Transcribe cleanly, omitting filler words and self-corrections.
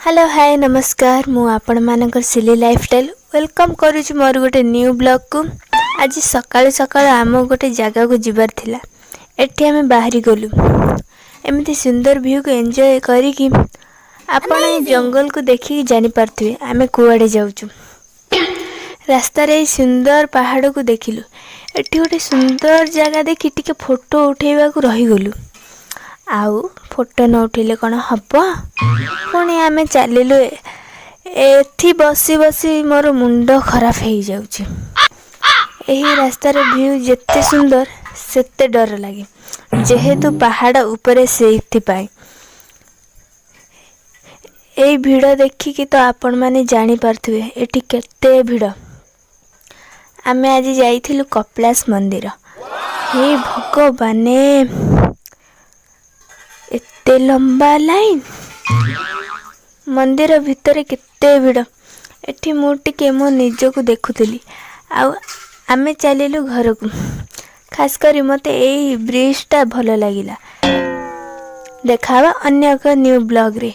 Hello hi नमस्कार मु आपण मानकर सिली लाइफस्टाइल वेलकम करुच्ची मोर गोटे न्यू ब्लॉग को। आज सकाळु सकाळु आम गोटे जगह को जीवार थिला। एठी आमे बाहरी गलु एमती सुंदर व्यू को एंजॉय करिकी आपण जंगल को देखि जानि पारथिबे आमे कुआडे जाउछु। रास्ता रे सुंदर पहाड़ को देखिलु। एठी गोटे सुंदर जगह देखि टिके फोटो उठेबा को रही गलु। आउ फोटो न उठेले कौन हम पुणी आम चलू। एथि बसी बसी मोर मुंड खराब हो जाउछि। एही रास्तार व्यू जेते सुंदर सेते डर लगे जेहेतु पहाड़ ऊपर से ए भिड़ देखिकी तो आपण माने जानी पारथिबे एठी केते भिड़। आमे आज जाइथिलु कपिलास मंदिर। हे भगवाने एते लंबा लाइन मंदिर भितर केते भिड़। एठी मु टिके मो निजको देखुतली। आउ आमे चलिलु घर को। खास करी मते एई ब्रिज टा भलो लागिला। देखावा अन्य एक न्यू ब्लॉग रे।